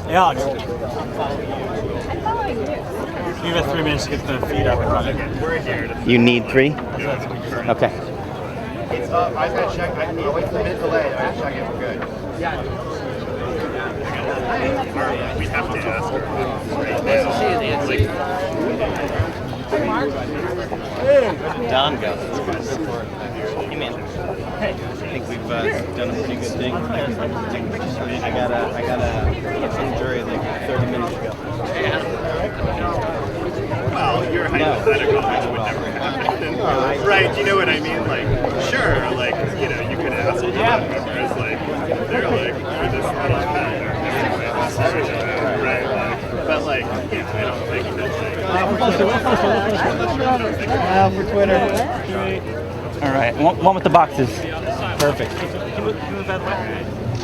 Yeah, I'll go. Give us 3 minutes to get the feed up and running. We're here. You need 3? Okay. I've had check. I'll wait for a minute delay. I check it. We're good. Yeah. We have to ask her. Don goes. You mean? Hey, I think we've done a pretty good thing. I got a injury like 30 minutes ago. Well, you're hypothetical. That would never happen. Right? You know what I mean? Like, sure. Like, you know, you could ask the members. Like, they're like, we're this little bit. Right? Like, but like, yeah, I don't think that's For Twitter. All right, one with the boxes. Perfect.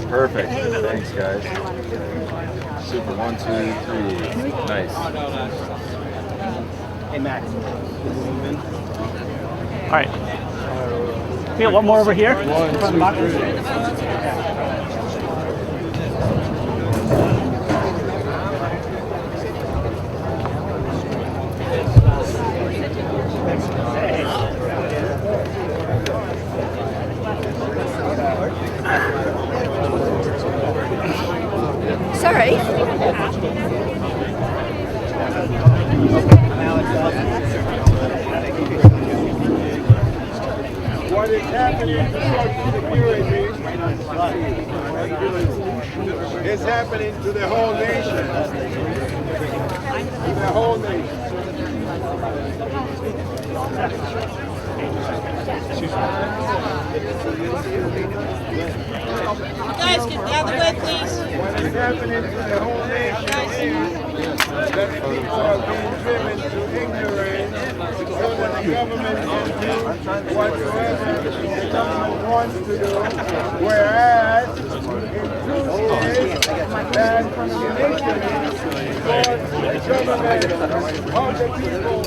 Perfect. Thanks, guys. Super. 1, 2, 3. Nice. Hey, Max. All right. We got one more over here. 1, 2, 3. Sorry. What is happening to Social Security is happening to the whole nation. To the whole nation. Guys, get out of the way, please. What is happening to the whole nation is that the people are being driven to ignorance so that the government can do whatsoever the government wants to do, whereas in truth is that initially was the government of the people,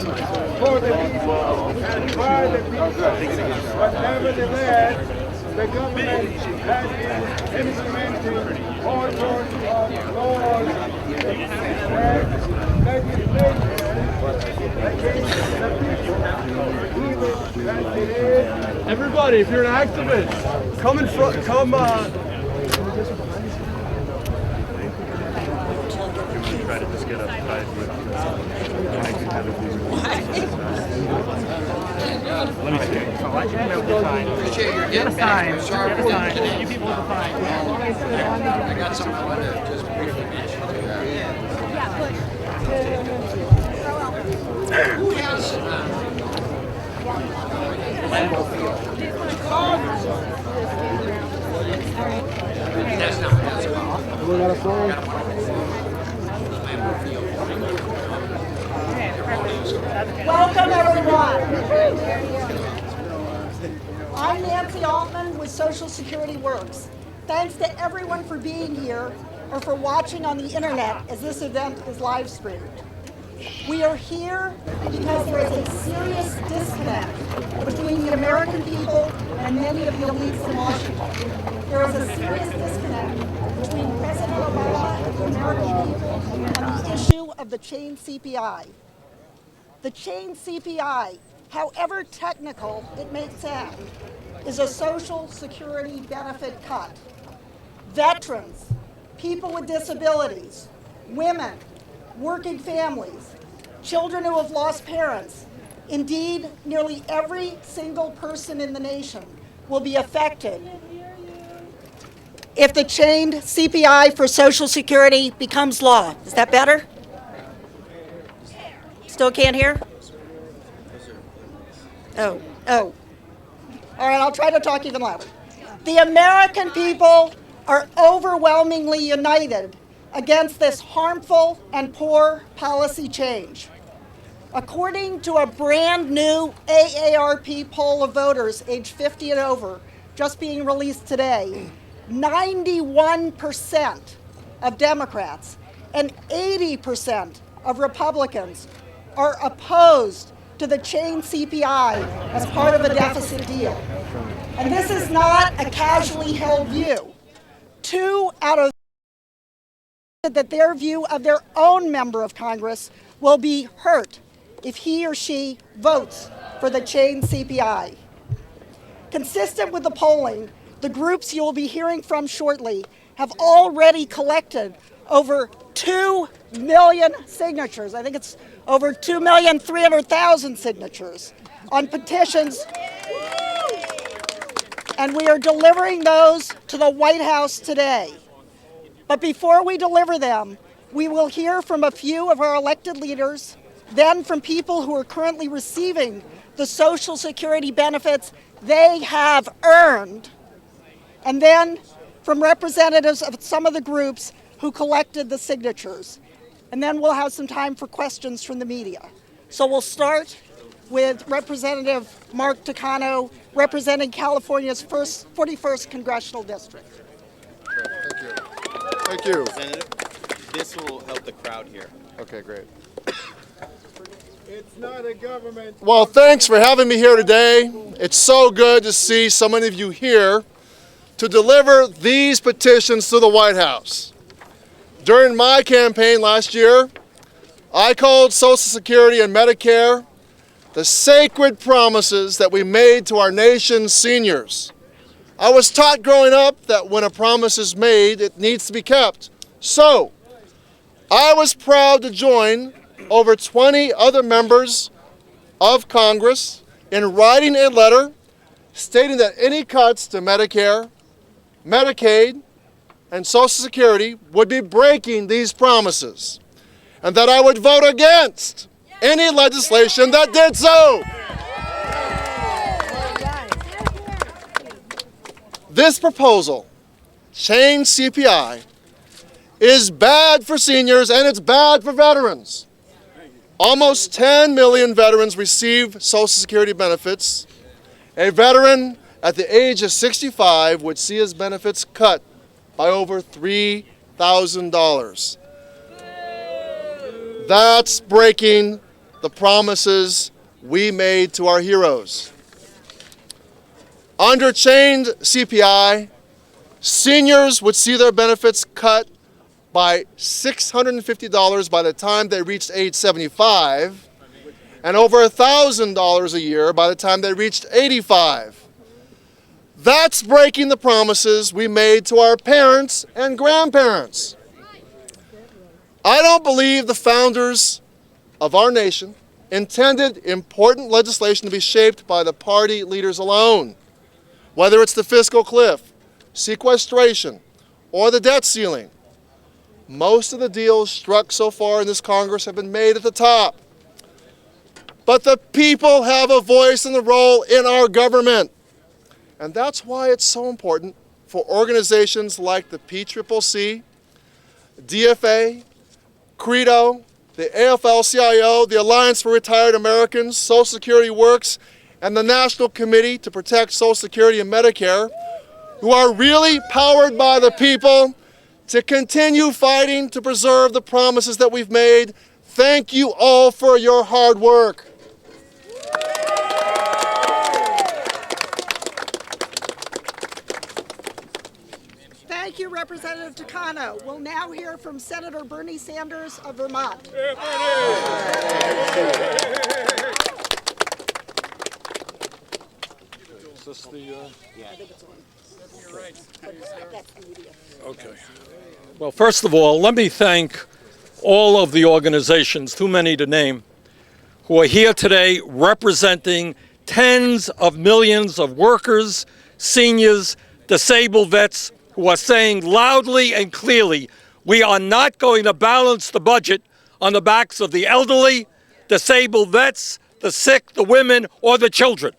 for the people, and by the people. But nevertheless, the government has been implementing all sorts of laws and legislation against the people, even as it is. Everybody, if you're an activist, come in front, come try to just get up tight with Let me see. Appreciate your getting back. Sorry for that today. You people are fine. I got something I wanted to just briefly mention. Who has that's not Welcome, everyone. I'm Nancy Altman with Social Security Works. Thanks to everyone for being here or for watching on the internet as this event is live streamed. We are here because there is a serious disconnect between the American people and many of the elites in Washington. There is a serious disconnect between President Obama and the American people on the issue of the chain CPI. The chain CPI, however technical it may sound, is a Social Security benefit cut. Veterans, people with disabilities, women, working families, children who have lost parents, indeed, nearly every single person in the nation will be affected if the chained CPI for Social Security becomes law. Is that better? Still can't hear? Oh. All right, I'll try to talk even louder. The American people are overwhelmingly united against this harmful and poor policy change. According to a brand new AARP poll of voters aged 50 and over, just being released today, 91% of Democrats and 80% of Republicans are opposed to the chain CPI as part of a deficit deal. And this is not a casually held view. 2 out of that their view of their own member of Congress will be hurt if he or she votes for the chain CPI. Consistent with the polling, the groups you will be hearing from shortly have already collected over 2 million signatures. I think it's over 2,300,000 signatures on petitions. And we are delivering those to the White House today. But before we deliver them, we will hear from a few of our elected leaders, then from people who are currently receiving the Social Security benefits they have earned, and then from representatives of some of the groups who collected the signatures. And then we'll have some time for questions from the media. So we'll start with Representative Mark Takano, representing California's 41st Congressional District. Thank you. Thank you. Representative, this will help the crowd here. Okay, great. It's not a government. Well, thanks for having me here today. It's so good to see so many of you here to deliver these petitions to the White House. During my campaign last year, I called Social Security and Medicare the sacred promises that we made to our nation's seniors. I was taught growing up that when a promise is made, it needs to be kept. So, I was proud to join over 20 other members of Congress in writing a letter stating that any cuts to Medicare, Medicaid, and Social Security would be breaking these promises, and that I would vote against any legislation that did so. This proposal, change CPI, is bad for seniors and it's bad for veterans. Almost 10 million veterans receive Social Security benefits. A veteran at the age of 65 would see his benefits cut by over $3,000. That's breaking the promises we made to our heroes. Under changed CPI, seniors would see their benefits cut by $650 by the time they reached age 75, and over $1,000 a year by the time they reached 85. That's breaking the promises we made to our parents and grandparents. I don't believe the founders of our nation intended important legislation to be shaped by the party leaders alone. Whether it's the fiscal cliff, sequestration, or the debt ceiling, most of the deals struck so far in this Congress have been made at the top. But the people have a voice and a role in our government. And that's why it's so important for organizations like the PCCC, DFA, CREDO, the AFL-CIO, the Alliance for Retired Americans, Social Security Works, and the National Committee to Protect Social Security and Medicare, who are really powered by the people to continue fighting to preserve the promises that we've made. Thank you all for your hard work. Thank you, Representative Takano. We'll now hear from Senator Bernie Sanders of Vermont. Is this the, Okay. Well, first of all, let me thank all of the organizations, too many to name, who are here today representing tens of millions of workers, seniors, disabled vets, who are saying loudly and clearly, we are not going to balance the budget on the backs of the elderly, disabled vets, the sick, the women, or the children.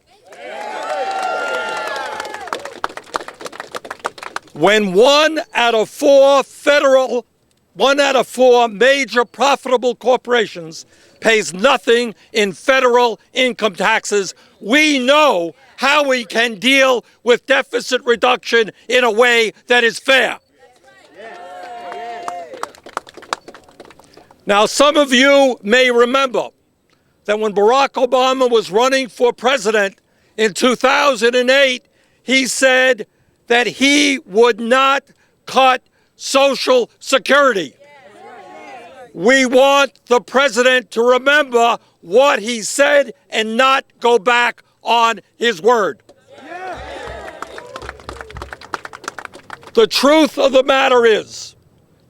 When one out of four major profitable corporations pays nothing in federal income taxes, we know how we can deal with deficit reduction in a way that is fair. Now, some of you may remember that when Barack Obama was running for president in 2008, he said that he would not cut Social Security. We want the president to remember what he said and not go back on his word. The truth of the matter is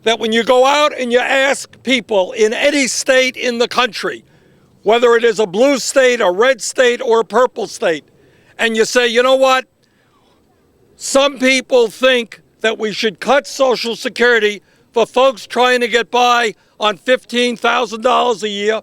that when you go out and you ask people in any state in the country, whether it is a blue state, a red state, or a purple state, and you say, you know what? Some people think that we should cut Social Security for folks trying to get by on $15,000 a year.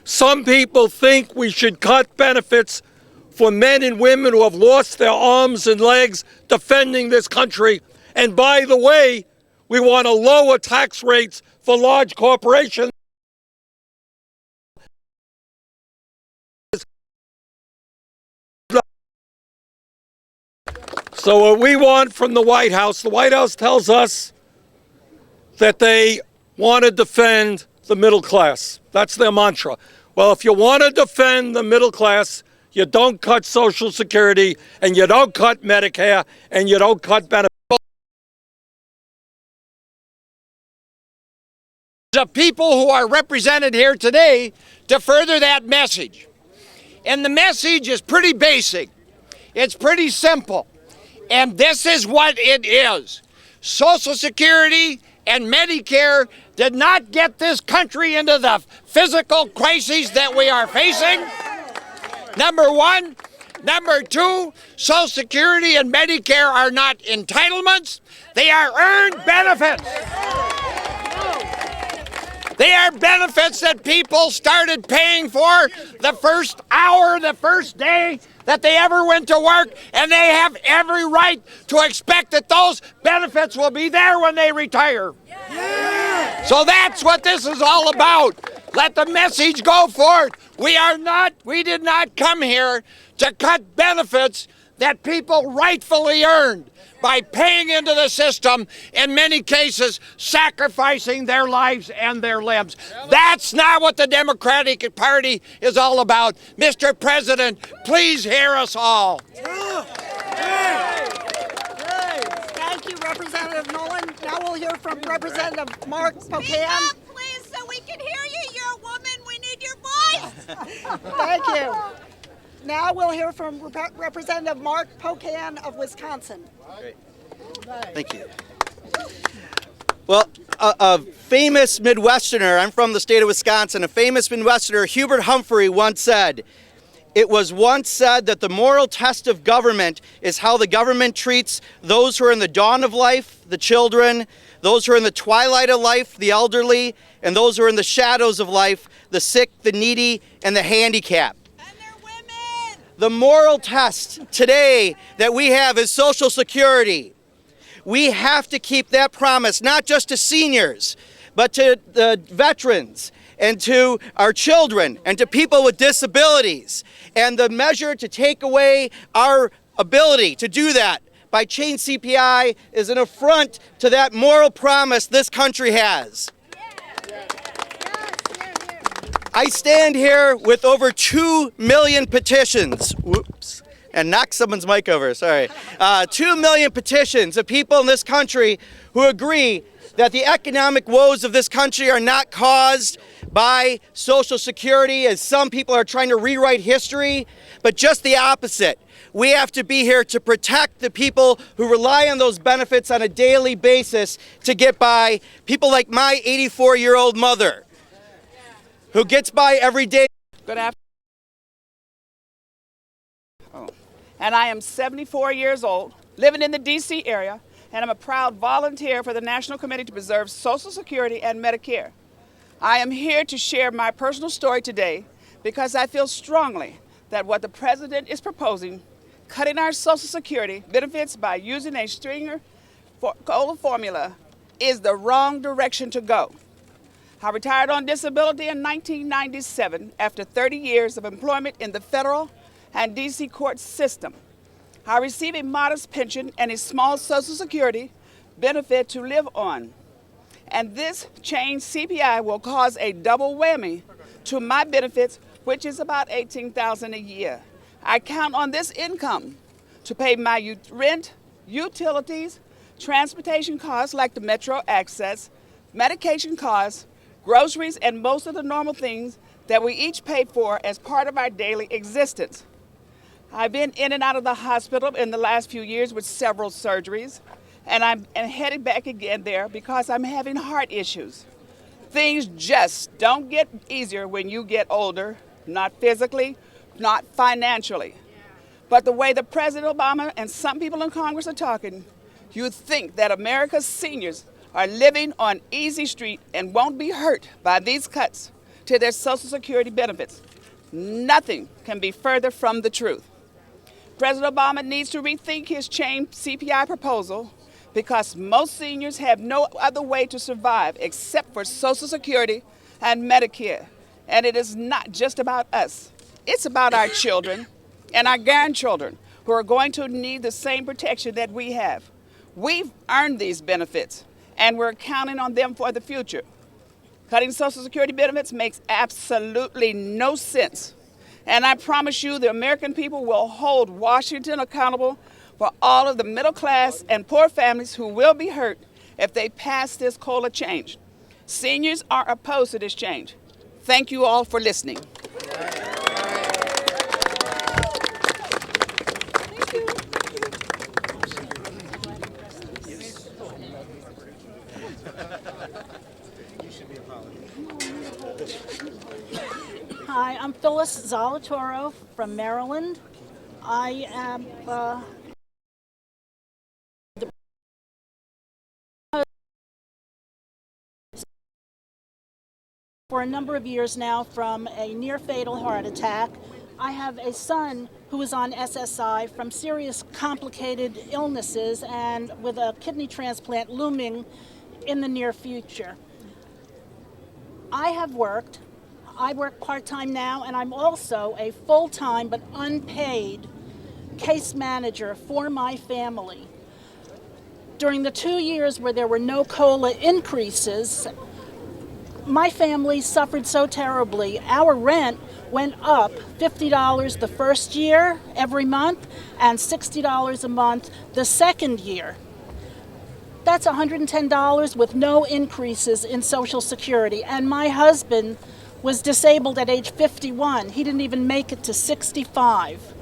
Some people think we should cut benefits for men and women who have lost their arms and legs defending this country. And by the way, we want to lower tax rates for large corporations. So what we want from the White House tells us that they want to defend the middle class. That's their mantra. Well, if you want to defend the middle class, you don't cut Social Security, and you don't cut Medicare, and you don't cut benefits. The people who are represented here today to further that message. And the message is pretty basic. It's pretty simple. And this is what it is. Social Security and Medicare did not get this country into the physical crises that we are facing. Number one. Number two, Social Security and Medicare are not entitlements. They are earned benefits. They are benefits that people started paying for the first hour, the first day that they ever went to work, and they have every right to expect that those benefits will be there when they retire. Yeah. So that's what this is all about. Let the message go forth. We did not come here to cut benefits that people rightfully earned by paying into the system, in many cases sacrificing their lives and their limbs. That's not what the Democratic Party is all about. Mr. President, please hear us all. Thank you, Representative Nolan. Now we'll hear from Representative Mark Takano. Speak up, please, so we can hear you. You're a woman. We need your voice. Thank you. Now we'll hear from Representative Mark Takano of Wisconsin. Great. Thank you. Well, a famous Midwesterner, I'm from the state of Wisconsin, a famous Midwesterner, Hubert Humphrey, once said, "It was once said that the moral test of government is how the government treats those who are in the dawn of life, the children, those who are in the twilight of life, the elderly, and those who are in the shadows of life, the sick, the needy, and the handicapped." The moral test today that we have is Social Security. We have to keep that promise, not just to seniors, but to the veterans and to our children and to people with disabilities. And the measure to take away our ability to do that by change CPI is an affront to that moral promise this country has. I stand here with over 2 million petitions. Whoops. And knocked someone's mic over, sorry. 2 million petitions of people in this country who agree that the economic woes of this country are not caused by Social Security, as some people are trying to rewrite history, but just the opposite. We have to be here to protect the people who rely on those benefits on a daily basis to get by. People like my 84-year-old mother, who gets by every day. Good afternoon. And I am 74 years old, living in the D.C. area, and I'm a proud volunteer for the National Committee to Preserve Social Security and Medicare. I am here to share my personal story today because I feel strongly that what the president is proposing, cutting our Social Security benefits by using a stringer cola formula, is the wrong direction to go. I retired on disability in 1997 after 30 years of employment in the federal and D.C. court system. I receive a modest pension and a small Social Security benefit to live on. And this change CPI will cause a double whammy to my benefits, which is about $18,000 a year. I count on this income to pay my rent, utilities, transportation costs like the Metro access, medication costs, groceries, and most of the normal things that we each pay for as part of our daily existence. I've been in and out of the hospital in the last few years with several surgeries, and I'm headed back again there because I'm having heart issues. Things just don't get easier when you get older, not physically, not financially. But the way that President Obama and some people in Congress are talking, you think that America's seniors are living on easy street and won't be hurt by these cuts to their Social Security benefits. Nothing can be further from the truth. President Obama needs to rethink his chain CPI proposal because most seniors have no other way to survive except for Social Security and Medicare. And it is not just about us. It's about our children and our grandchildren who are going to need the same protection that we have. We've earned these benefits, and we're counting on them for the future. Cutting Social Security benefits makes absolutely no sense. And I promise you the American people will hold Washington accountable for all of the middle class and poor families who will be hurt if they pass this COLA change. Seniors are opposed to this change. Thank you all for listening. Hi, I'm Phyllis Zolatoro from Maryland. I am for a number of years now from a near-fatal heart attack. I have a son who is on SSI from serious complicated illnesses and with a kidney transplant looming in the near future. I work part-time now, and I'm also a full-time but unpaid case manager for my family. During the 2 years where there were no COLA increases, my family suffered so terribly. Our rent went up $50 the first year every month and $60 a month the second year. That's $110 with no increases in Social Security. And my husband was disabled at age 51. He didn't even make it to 65.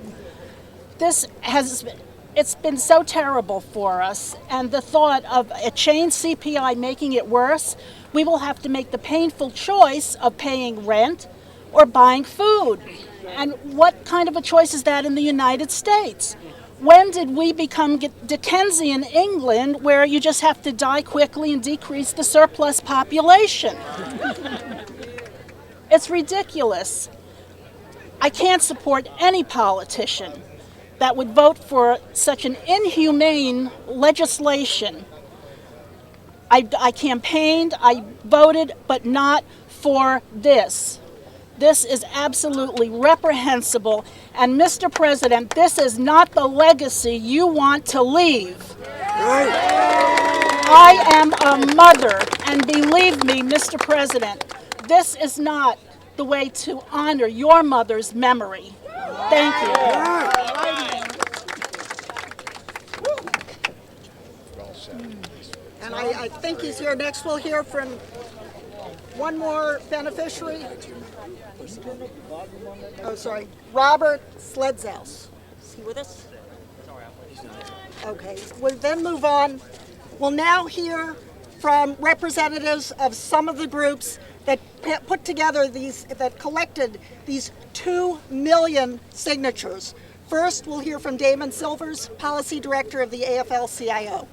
It's been so terrible for us, and the thought of a chain CPI making it worse, we will have to make the painful choice of paying rent or buying food. And what kind of a choice is that in the United States? When did we become Dickensian England, where you just have to die quickly and decrease the surplus population? It's ridiculous. I can't support any politician that would vote for such an inhumane legislation. I campaigned, I voted, but not for this. This is absolutely reprehensible. And Mr. President, this is not the legacy you want to leave. I am a mother, and believe me, Mr. President, this is not the way to honor your mother's memory. Thank you. And I think he's here next. We'll hear from one more beneficiary. Oh, sorry. Robert Sledzaus. Is he with us? Okay. We'll then move on. We'll now hear from representatives of some of the groups that put together that collected these 2 million signatures. First, we'll hear from Damon Silver, Policy Director of the AFL-CIO.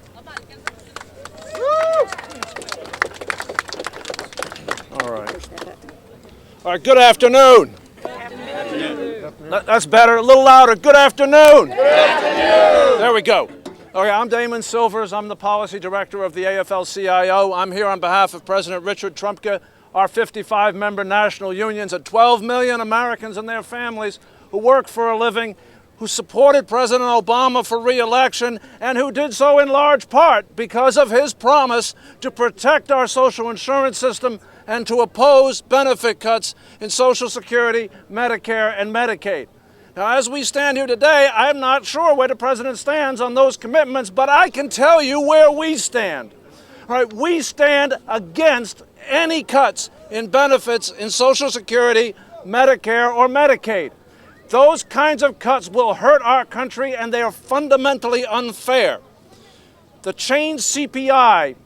All right, good afternoon. That's better, a little louder. Good afternoon. Good afternoon. There we go. Okay, I'm Damon Silvers. I'm the Policy Director of the AFL-CIO. I'm here on behalf of President Richard Trumka, our 55-member national unions, and 12 million Americans and their families who work for a living, who supported President Obama for re-election, and who did so in large part because of his promise to protect our social insurance system and to oppose benefit cuts in Social Security, Medicare, and Medicaid. Now, as we stand here today, I'm not sure where the President stands on those commitments, but I can tell you where we stand. All right, we stand against any cuts in benefits in Social Security, Medicare, or Medicaid. Those kinds of cuts will hurt our country, and they are fundamentally unfair. The change CPI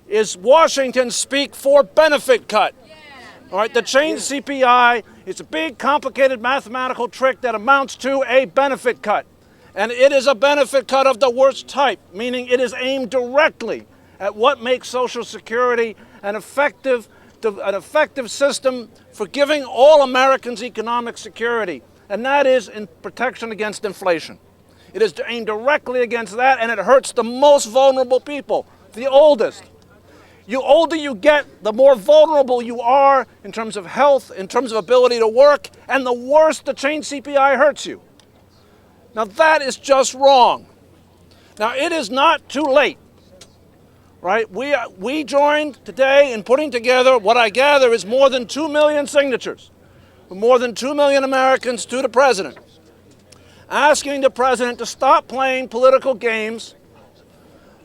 is Washington speak for benefit cut. All right, the change CPI is a big, complicated mathematical trick that amounts to a benefit cut. And it is a benefit cut of the worst type, meaning it is aimed directly at what makes Social Security an effective system for giving all Americans economic security, and that is in protection against inflation. It is aimed directly against that, and it hurts the most vulnerable people, the oldest. The older you get, the more vulnerable you are in terms of health, in terms of ability to work, and the worse the change CPI hurts you. Now that is just wrong. Now it is not too late, right? We joined today in putting together what I gather is more than 2 million signatures, more than 2 million Americans to the president, asking the president to stop playing political games,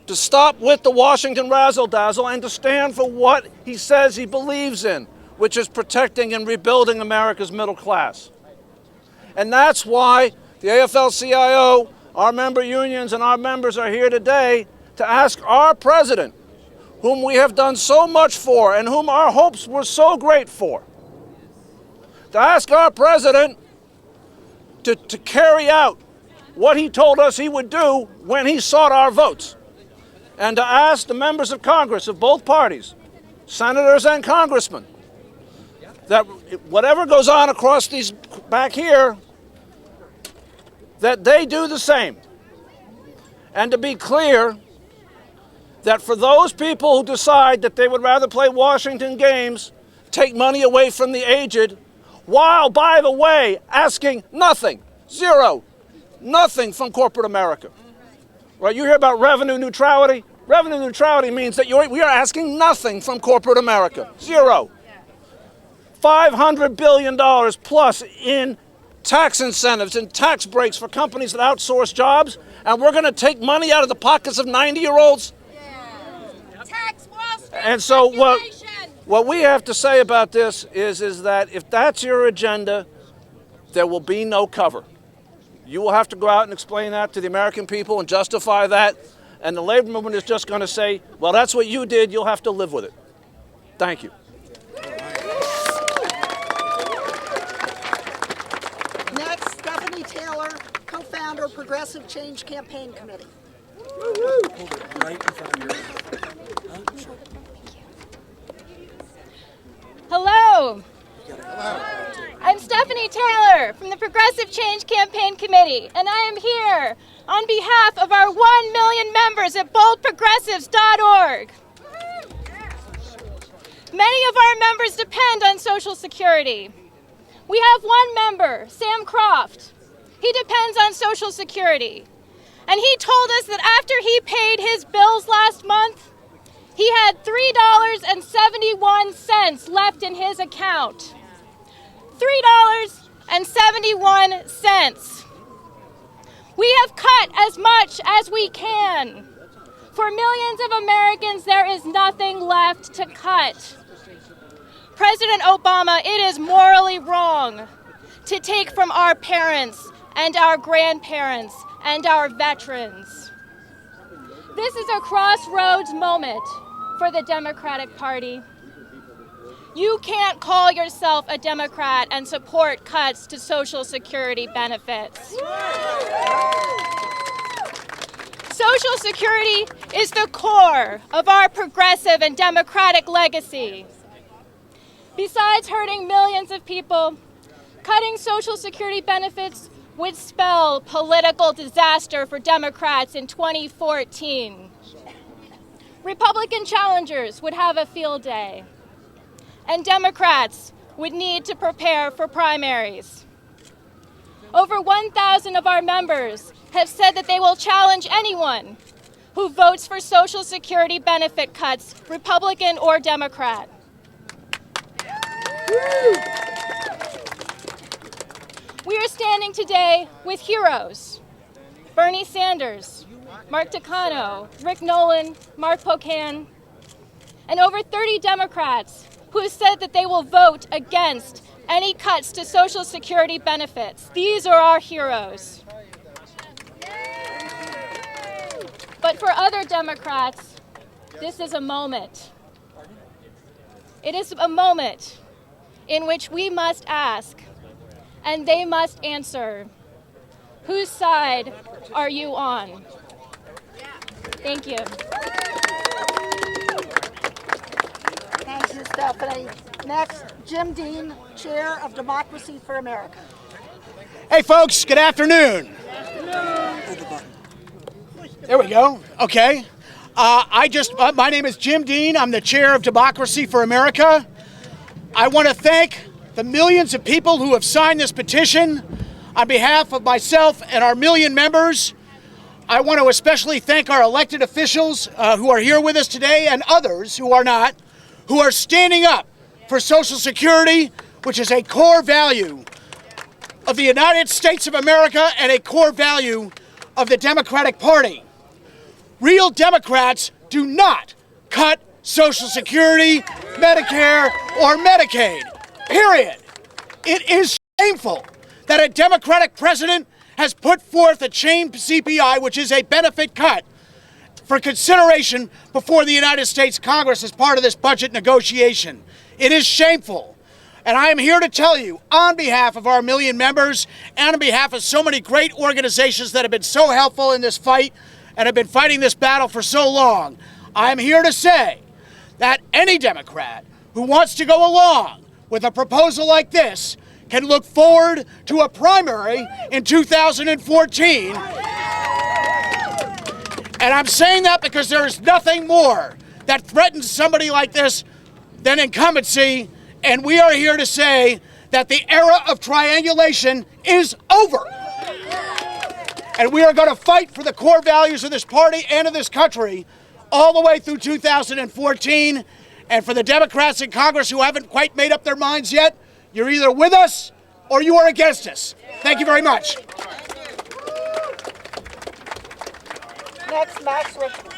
to stop with the Washington razzle-dazzle, and to stand for what he says he believes in, which is protecting and rebuilding America's middle class. And that's why the AFL-CIO, our member unions, and our members are here today to ask our president, whom we have done so much for and whom our hopes were so great for, to ask our president to carry out what he told us he would do when he sought our votes, and to ask the members of Congress of both parties, senators and congressmen, that whatever goes on across these back here, that they do the same. And to be clear, that for those people who decide that they would rather play Washington games, take money away from the aged, while, by the way, asking nothing, zero, nothing from corporate America. Right? You hear about revenue neutrality? Revenue neutrality means that we are asking nothing from corporate America, zero. $500 billion plus in tax incentives and tax breaks for companies that outsource jobs, and we're going to take money out of the pockets of 90-year-olds? Tax Wall Street. And so what we have to say about this is that if that's your agenda, there will be no cover. You will have to go out and explain that to the American people and justify that, and the labor movement is just going to say, well, that's what you did, you'll have to live with it. Thank you. Next, Stephanie Taylor, co-founder, Progressive Change Campaign Committee. Hello. I'm Stephanie Taylor from the Progressive Change Campaign Committee, and I am here on behalf of our 1 million members at boldprogressives.org. Many of our members depend on Social Security. We have one member, Sam Croft. He depends on Social Security. And he told us that after he paid his bills last month, he had $3.71 left in his account. $3.71. We have cut as much as we can. For millions of Americans, there is nothing left to cut. President Obama, it is morally wrong to take from our parents and our grandparents and our veterans. This is a crossroads moment for the Democratic Party. You can't call yourself a Democrat and support cuts to Social Security benefits. Social Security is the core of our progressive and democratic legacy. Besides hurting millions of people, cutting Social Security benefits would spell political disaster for Democrats in 2014. Republican challengers would have a field day, and Democrats would need to prepare for primaries. Over 1,000 of our members have said that they will challenge anyone who votes for Social Security benefit cuts, Republican or Democrat. We are standing today with heroes: Bernie Sanders, Mark Takano, Rick Nolan, Mark Pocan. and over 30 Democrats who said that they will vote against any cuts to Social Security benefits. These are our heroes. But for other Democrats, this is a moment. It is a moment in which we must ask, and they must answer, whose side are you on? Thank you. Thank you, Stephanie. Next, Jim Dean, Chair of Democracy for America. Hey folks, good afternoon. There we go. Okay. My name is Jim Dean. I'm the chair of Democracy for America. I want to thank the millions of people who have signed this petition on behalf of myself and our million members. I want to especially thank our elected officials who are here with us today and others who are not, who are standing up for Social Security, which is a core value of the United States of America and a core value of the Democratic Party. Real Democrats do not cut Social Security, Medicare, or Medicaid, period. It is shameful that a Democratic president has put forth a chain CPI, which is a benefit cut, for consideration before the United States Congress as part of this budget negotiation. It is shameful. And I am here to tell you, on behalf of our million members and on behalf of so many great organizations that have been so helpful in this fight and have been fighting this battle for so long, I am here to say that any Democrat who wants to go along with a proposal like this can look forward to a primary in 2014. And I'm saying that because there is nothing more that threatens somebody like this than incumbency, and we are here to say that the era of triangulation is over. And we are going to fight for the core values of this party and of this country all the way through 2014. And for the Democrats in Congress who haven't quite made up their minds yet, you're either with us or you are against us. Thank you very much. Next, Max Richmond.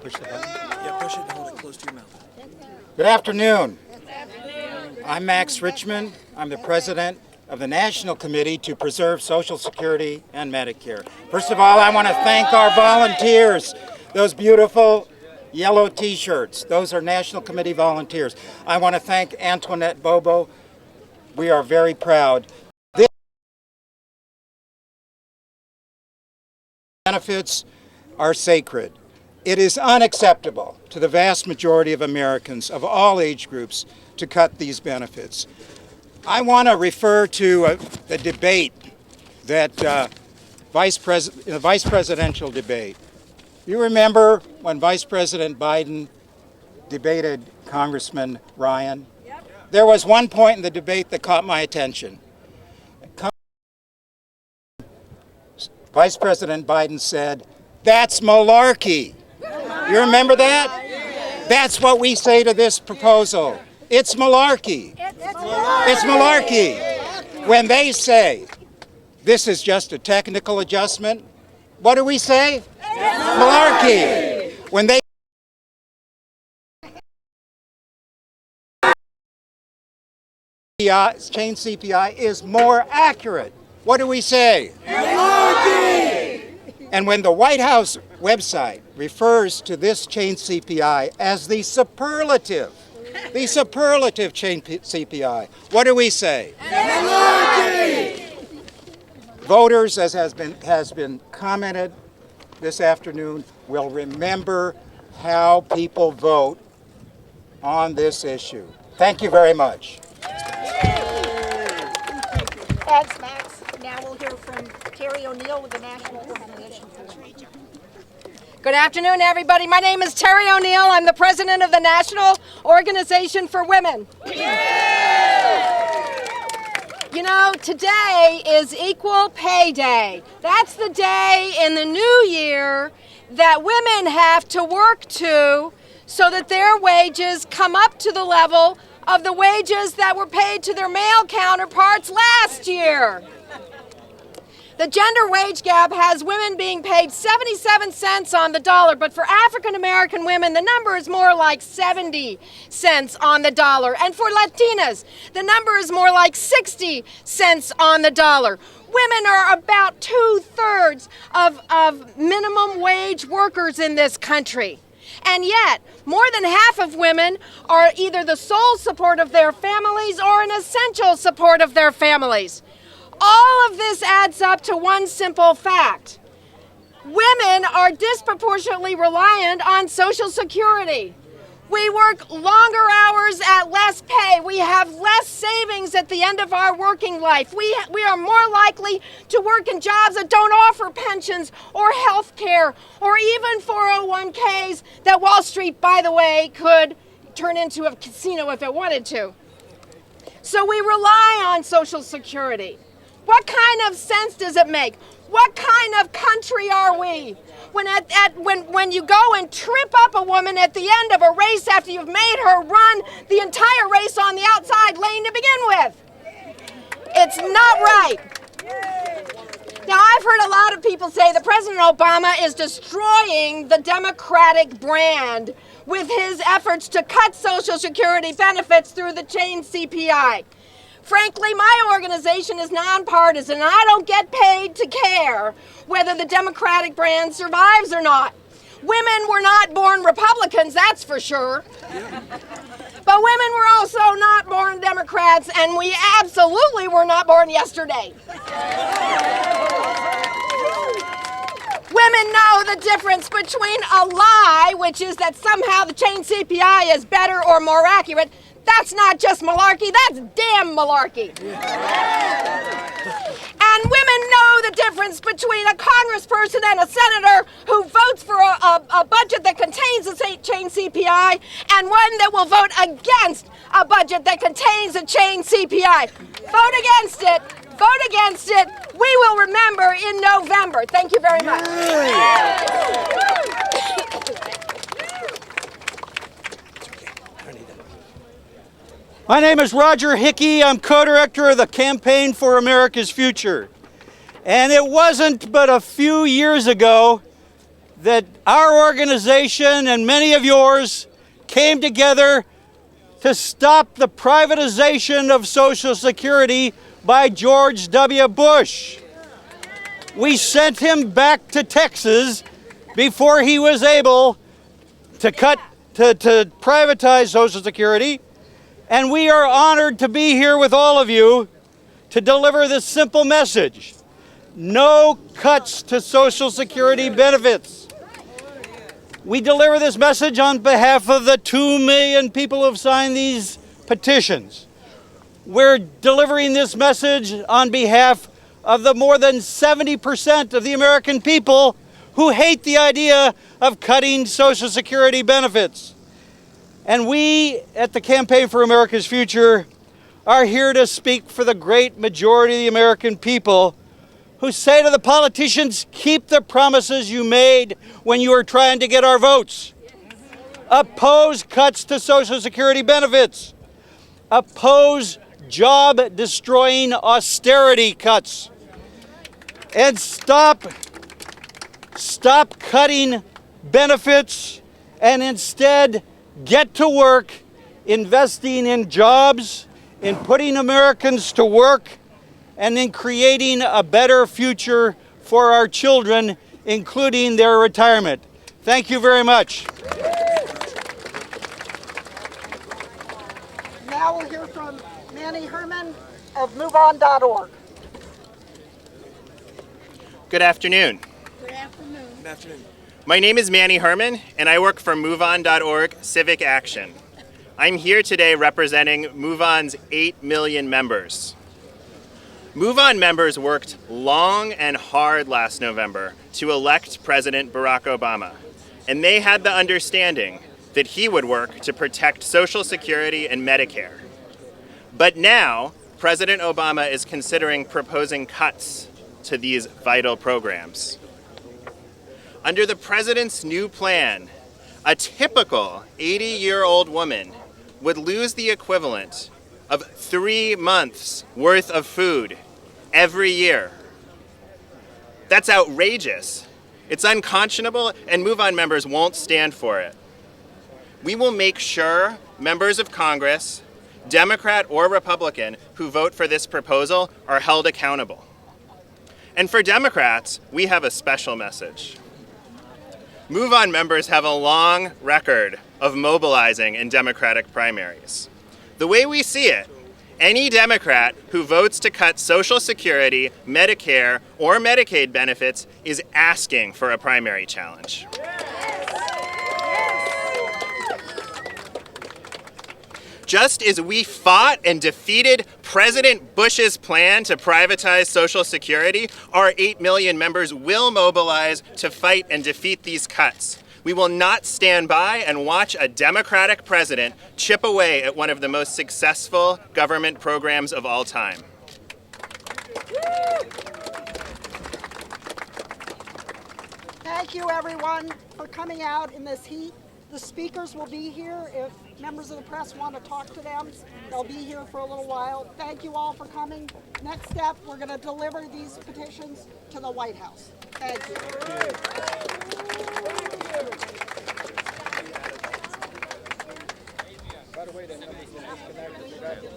Push the button. Yeah, push it and hold it close to your mouth. Good afternoon. I'm Max Richmond. I'm the president of the National Committee to Preserve Social Security and Medicare. First of all, I want to thank our volunteers. Those beautiful yellow t-shirts, those are National Committee volunteers. I want to thank Antoinette Bobo. We are very proud. This benefits are sacred. It is unacceptable to the vast majority of Americans of all age groups to cut these benefits. I want to refer to the debate that the vice presidential debate. You remember when Vice President Biden debated Congressman Ryan? Yep. There was one point in the debate that caught my attention. Vice President Biden said, "That's malarkey." You remember that? That's what we say to this proposal. It's malarkey. It's malarkey. When they say this is just a technical adjustment, what do we say? Malarkey. When they chain CPI is more accurate, what do we say? Malarkey. And when the White House website refers to this chain CPI as the superlative chain CPI, what do we say? Malarkey. Voters, as has been commented this afternoon, will remember how people vote on this issue. Thank you very much. Thanks, Max. Now we'll hear from Terry ONeill with the National Organization for Women. Good afternoon, everybody. My name is Terry ONeill. I'm the president of the National Organization for Women. You know, today is Equal Pay Day. That's the day in the new year that women have to work to so that their wages come up to the level of the wages that were paid to their male counterparts last year. The gender wage gap has women being paid 77 cents on the dollar, but for African American women, the number is more like 70 cents on the dollar. And for Latinas, the number is more like 60 cents on the dollar. Women are about 2/3 of minimum wage workers in this country. And yet, more than half of women are either the sole support of their families or an essential support of their families. All of this adds up to one simple fact. Women are disproportionately reliant on Social Security. We work longer hours at less pay. We have less savings at the end of our working life. We are more likely to work in jobs that don't offer pensions or health care or even 401ks that Wall Street, by the way, could turn into a casino if it wanted to. So we rely on Social Security. What kind of sense does it make? What kind of country are we? When you go and trip up a woman at the end of a race after you've made her run the entire race on the outside lane to begin with. It's not right. Now, I've heard a lot of people say that President Obama is destroying the Democratic brand with his efforts to cut Social Security benefits through the chain CPI. Frankly, my organization is nonpartisan, and I don't get paid to care whether the Democratic brand survives or not. Women were not born Republicans, that's for sure. But women were also not born Democrats, and we absolutely were not born yesterday. Women know the difference between a lie, which is that somehow the chain CPI is better or more accurate. That's not just malarkey, that's damn malarkey. And women know the difference between a congressperson and a senator who votes for a budget that contains the chain CPI and one that will vote against a budget that contains a chain CPI. Vote against it. Vote against it. We will remember in November. Thank you very much. My name is Roger Hickey. I'm co-director of the Campaign for America's Future. And it wasn't but a few years ago that our organization and many of yours came together to stop the privatization of Social Security by George W. Bush. We sent him back to Texas before he was able to privatize Social Security. And we are honored to be here with all of you to deliver this simple message. No cuts to Social Security benefits. We deliver this message on behalf of the 2 million people who have signed these petitions. We're delivering this message on behalf of the more than 70% of the American people who hate the idea of cutting Social Security benefits. And we at the Campaign for America's Future are here to speak for the great majority of the American people who say to the politicians, keep the promises you made when you were trying to get our votes. Oppose cuts to Social Security benefits. Oppose job-destroying austerity cuts. And stop cutting benefits and instead get to work investing in jobs, in putting Americans to work, and in creating a better future for our children, including their retirement. Thank you very much. Now we'll hear from Manny Harmon of MoveOn.org. Good afternoon. Good afternoon. Good afternoon. My name is Manny Harmon, and I work for MoveOn.org Civic Action. I'm here today representing MoveOn's 8 million members. MoveOn members worked long and hard last November to elect President Barack Obama, and they had the understanding that he would work to protect Social Security and Medicare. But now, President Obama is considering proposing cuts to these vital programs. Under the president's new plan, a typical 80-year-old woman would lose the equivalent of 3 months worth of food every year. That's outrageous. It's unconscionable, and MoveOn members won't stand for it. We will make sure members of Congress, Democrat or Republican, who vote for this proposal are held accountable. And for Democrats, we have a special message. MoveOn members have a long record of mobilizing in Democratic primaries. The way we see it, any Democrat who votes to cut Social Security, Medicare, or Medicaid benefits is asking for a primary challenge. Just as we fought and defeated President Bush's plan to privatize Social Security, our 8 million members will mobilize to fight and defeat these cuts. We will not stand by and watch a Democratic president chip away at one of the most successful government programs of all time. Thank you, everyone, for coming out in this heat. The speakers will be here. If members of the press want to talk to them, they'll be here for a little while. Thank you all for coming. Next step, we're going to deliver these petitions to the White House. Thank you. By the way, the numbers were disconnected.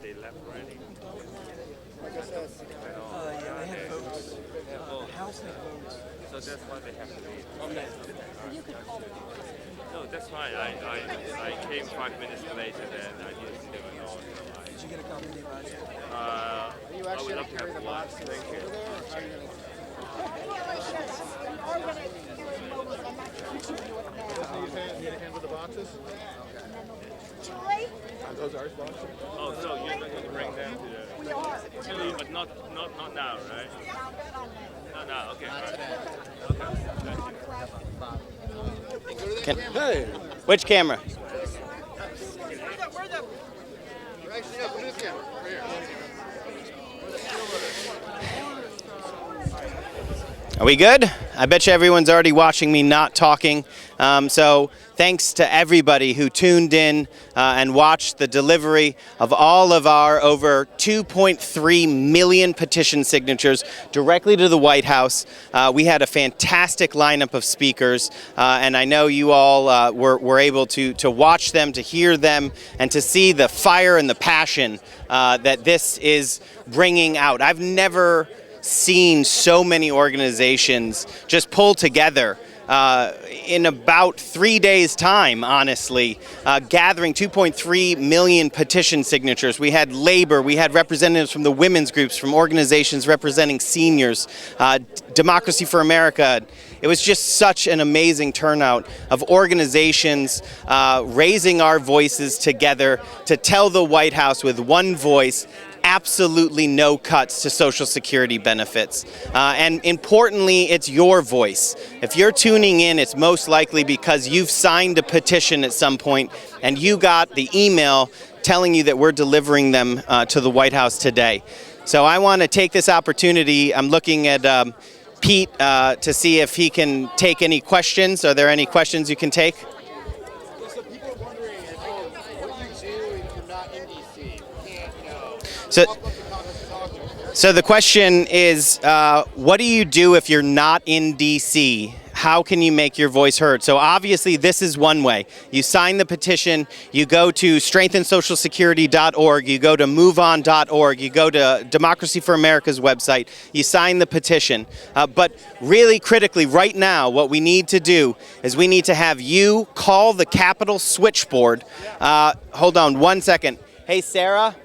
They left already. Like I said, Yeah, they had votes. House had votes. So that's why they have to leave. You could call them. No, that's fine. I came 5 minutes later than I didn't even know. Did you get a copy of the advice? I would love to have one. Thank you. Need a hand with the boxes? Are those ours boxes? Oh, so you're not going to bring them to the... We are. But not now, right? Not now, okay. Hey. Which camera? Are we good? I bet you everyone's already watching me not talking. So thanks to everybody who tuned in and watched the delivery of all of our over 2.3 million petition signatures directly to the White House. We had a fantastic lineup of speakers, and I know you all were able to watch them, to hear them, and to see the fire and the passion that this is bringing out. I've never seen so many organizations just pull together in about 3 days' time, honestly, gathering 2.3 million petition signatures. We had labor, we had representatives from the women's groups, from organizations representing seniors, Democracy for America. It was just such an amazing turnout of organizations raising our voices together to tell the White House with one voice, absolutely no cuts to Social Security benefits. And importantly, it's your voice. If you're tuning in, it's most likely because you've signed a petition at some point and you got the email telling you that we're delivering them to the White House today. So I want to take this opportunity. I'm looking at Pete to see if he can take any questions. Are there any questions you can take? So the question is, what do you do if you're not in D.C.? How can you make your voice heard? So obviously this is one way. You sign the petition, you go to strengthensocialsecurity.org, you go to moveon.org, you go to Democracy for America's website, you sign the petition. But really critically right now, what we need to do is we need to have you call the Capitol switchboard. Hold on 1 second. Hey, Sarah,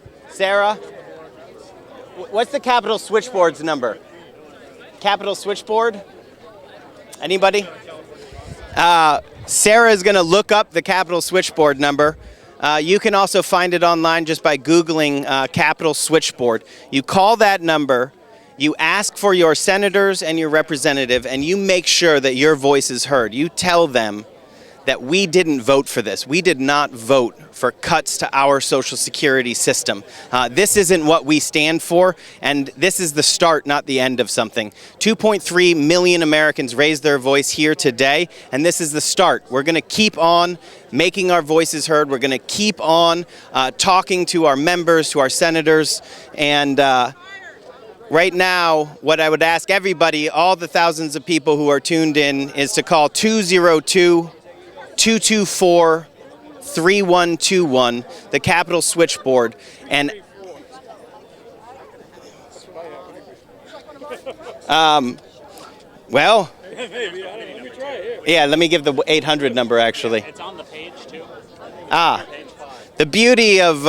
what's the Capitol switchboard's number? Capitol switchboard? Anybody? Sarah is going to look up the Capitol switchboard number. You can also find it online just by Googling Capitol switchboard. You call that number, you ask for your senators and your representative, and you make sure that your voice is heard. You tell them that we didn't vote for this. We did not vote for cuts to our Social Security system. This isn't what we stand for, and this is the start, not the end of something. 2.3 million Americans raised their voice here today, and this is the start. We're going to keep on making our voices heard. We're going to keep on talking to our members, to our senators, and right now, what I would ask everybody, all the thousands of people who are tuned in, is to call 202-224-3121, the Capitol switchboard, and well, yeah, let me give the 800 number actually. It's on the page too. The beauty of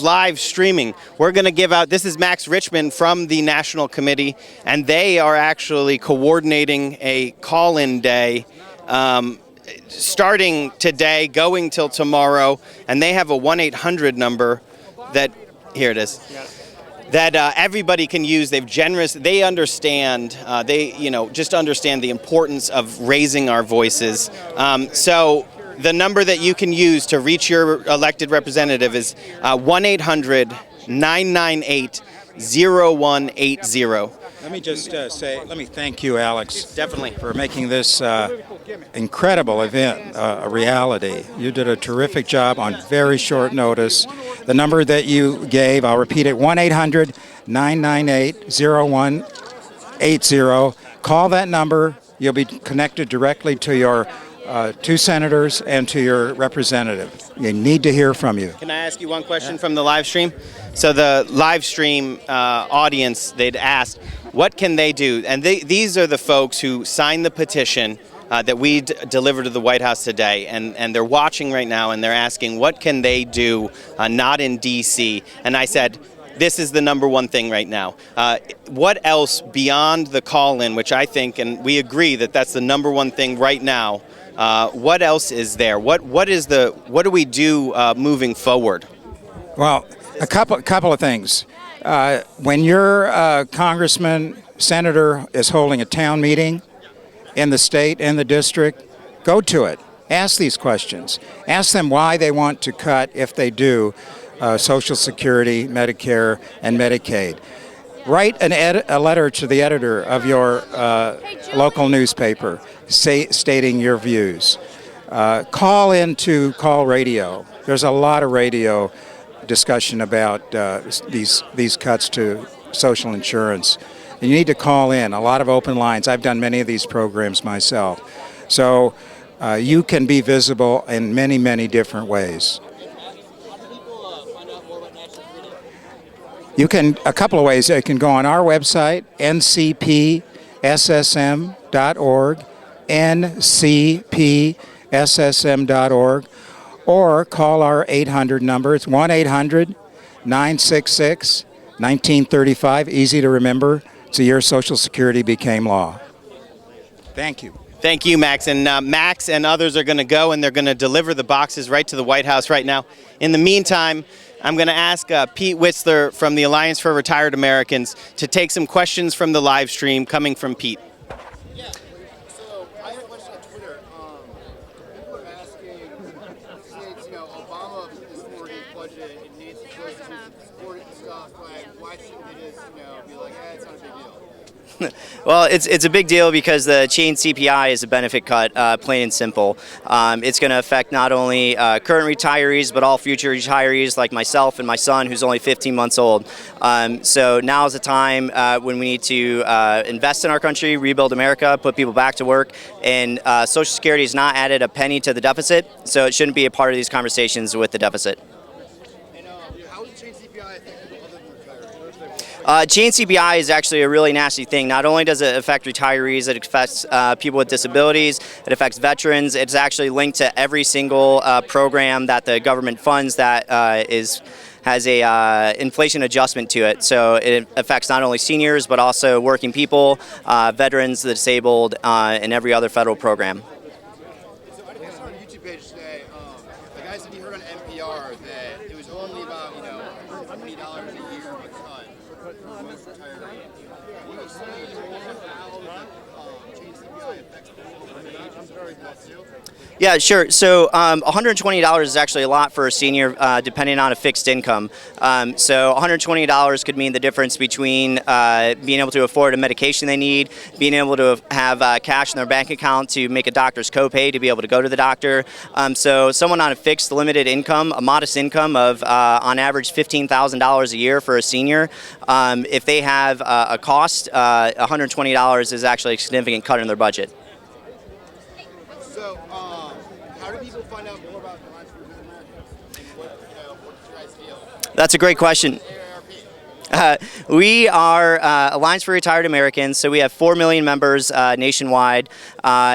live streaming, we're going to give out, this is Max Richmond from the National Committee, and they are actually coordinating a call-in day starting today, going till tomorrow, and they have a 1-800 number that, here it is, that everybody can use. They understand, just understand the importance of raising our voices. So the number that you can use to reach your elected representative is 1-800-998-0180. Let me just let me thank you, Alex. Definitely. For making this incredible event a reality. You did a terrific job on very short notice. The number that you gave, I'll repeat it, 1-800-998-0180. Call that number. You'll be connected directly to your two senators and to your representative. You need to hear from you. Can I ask you one question from the live stream? So the live stream audience, they'd asked, what can they do? And these are the folks who signed the petition that we delivered to the White House today, and they're watching right now, and they're asking, what can they do not in D.C.? And I said, this is the number one thing right now. What else beyond the call-in, which I think, and we agree that that's the number one thing right now, what else is there? What do we do moving forward? Well, a couple of things. When your congressman, senator is holding a town meeting in the state, in the district, go to it. Ask these questions. Ask them why they want to cut, if they do, Social Security, Medicare, and Medicaid. Write a letter to the editor of your local newspaper stating your views. Call into Call Radio. There's a lot of radio discussion about these cuts to social insurance. You need to call in. A lot of open lines. I've done many of these programs myself. So you can be visible in many, many different ways. You can, a couple of ways. You can go on our website, ncpssm.org, ncpssm.org, or call our 800 number. It's 1-800-966-1935. Easy to remember. It's the year Social Security became law. Thank you. Thank you, Max. And Max and others are going to go, and they're going to deliver the boxes right to the White House right now. In the meantime, I'm going to ask Pete Witzler from the Alliance for Retired Americans to take some questions from the live stream coming from Pete. Yeah, so I had a question on Twitter. People were asking, since, Obama is forwarding his budget and needs to support it and stuff, why shouldn't they just, be like, it's not a big deal? Well, it's a big deal because the chain CPI is a benefit cut, plain and simple. It's going to affect not only current retirees, but all future retirees like myself and my son, who's only 15 months old. So now is the time when we need to invest in our country, rebuild America, put people back to work, and Social Security has not added a penny to the deficit, so it shouldn't be a part of these conversations with the deficit. How is the chain CPI affect people other than retirees? Chain CPI is actually a really nasty thing. Not only does it affect retirees, it affects people with disabilities, it affects veterans. It's actually linked to every single program that the government funds that has a inflation adjustment to it. So it affects not only seniors, but also working people, veterans, the disabled, and every other federal program. So I saw on a YouTube page today, the guy said he heard on NPR that it was only about, $20 a year of a cut for most retirees. Can you explain more how chain CPI affects people? Yeah, sure. So $120 is actually a lot for a senior, depending on a fixed income. So $120 could mean the difference between being able to afford a medication they need, being able to have cash in their bank account to make a doctor's copay to be able to go to the doctor. So someone on a fixed limited income, a modest income of on average $15,000 a year for a senior, if they have a cost, $120 is actually a significant cut in their budget. So, how do people find out more about the Alliance for Retired Americans? And what do you guys feel? That's a great question. We are Alliance for Retired Americans, so we have 4 million members nationwide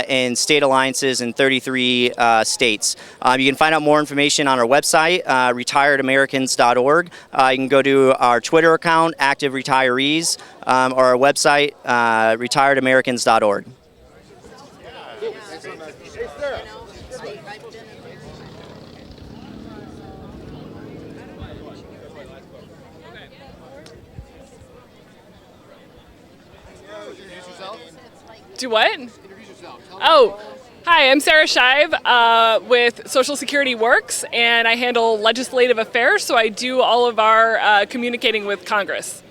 in state alliances in 33 states. You can find out more information on our website, retiredamericans.org. You can go to our Twitter account, Active Retirees, or our website, retiredamericans.org. Do what? Oh, hi, I'm Sarah Shive with Social Security Works, and I handle legislative affairs, so I do all of our communicating with Congress.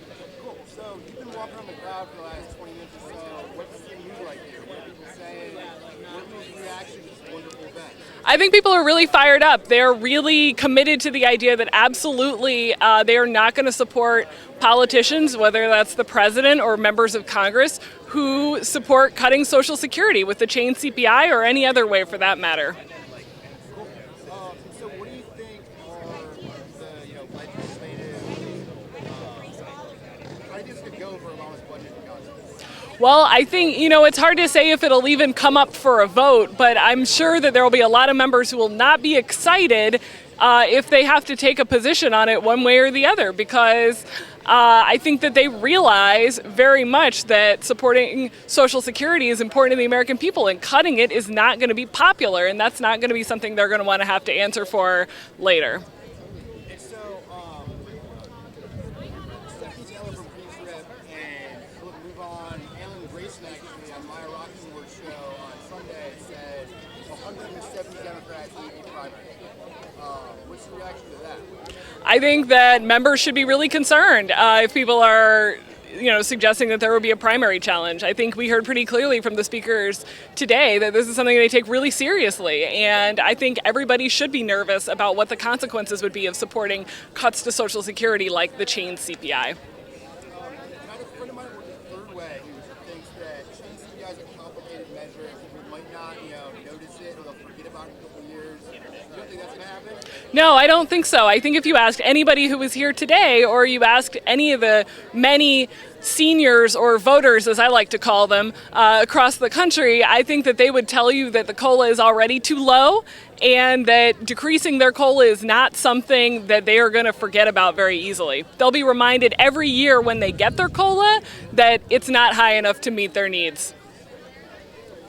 Cool. So you've been walking around the crowd for the last 20 minutes or so. What's the mood like here? What are people saying? What was the reaction to this wonderful event? I think people are really fired up. They're really committed to the idea that absolutely they are not going to support politicians, whether that's the president or members of Congress, who support cutting Social Security with the chain CPI or any other way for that matter. So what do you think are the legislative, how do you think this could go for Obama's budget in Congress? Well, I think, it's hard to say if it'll even come up for a vote, but I'm sure that there will be a lot of members who will not be excited if they have to take a position on it one way or the other, because I think that they realize very much that supporting Social Security is important to the American people, and cutting it is not going to be popular, and that's not going to be something they're going to want to have to answer for later. I think that members should be really concerned if people are, suggesting that there would be a primary challenge. I think we heard pretty clearly from the speakers today that this is something they take really seriously, and I think everybody should be nervous about what the consequences would be of supporting cuts to Social Security like the chain CPI. No, I don't think so. I think if you asked anybody who was here today, or you asked any of the many seniors or voters, as I like to call them, across the country, I think that they would tell you that the COLA is already too low and that decreasing their COLA is not something that they are going to forget about very easily. They'll be reminded every year when they get their COLA that it's not high enough to meet their needs.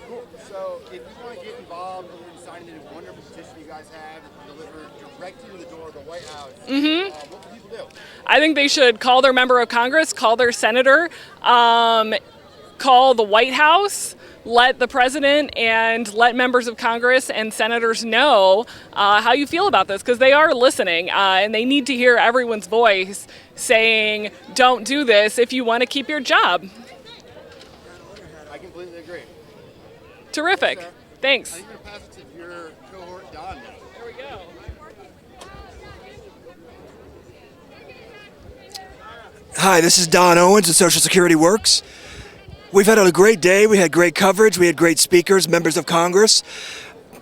Cool. So if you want to get involved in signing the wonderful petition you guys have delivered directly to the door of the White House, what can people do? I think they should call their member of Congress, call their senator, call the White House, let the president and let members of Congress and senators know how you feel about this, because they are listening and they need to hear everyone's voice saying, don't do this if you want to keep your job. I completely agree. Terrific. Thanks. I'm going to pass it to your cohort, Don. There we go. Hi, this is Don Owens of Social Security Works. We've had a great day. We had great coverage. We had great speakers, members of Congress,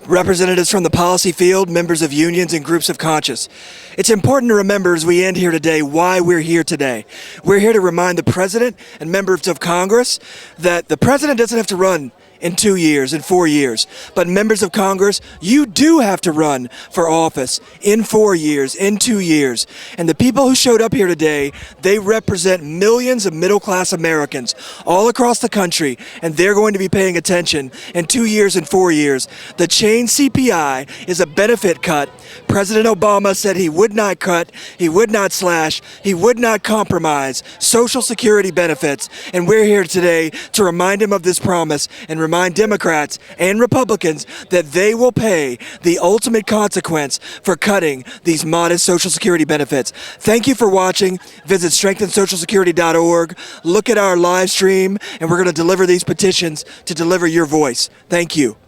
representatives from the policy field, members of unions and groups of conscience. It's important to remember as we end here today why we're here today. We're here to remind the President and members of Congress that the President doesn't have to run in 2 years, in 4 years. But members of Congress, you do have to run for office in 4 years, in 2 years. And the people who showed up here today, they represent millions of middle-class Americans all across the country, and they're going to be paying attention in 2 years and 4 years. The chain CPI is a benefit cut. President Obama said he would not cut, he would not slash, he would not compromise Social Security benefits. And we're here today to remind him of this promise and remind Democrats and Republicans that they will pay the ultimate consequence for cutting these modest Social Security benefits. Thank you for watching. Visit strengthensocialsecurity.org. Look at our live stream, and we're going to deliver these petitions to deliver your voice. Thank you.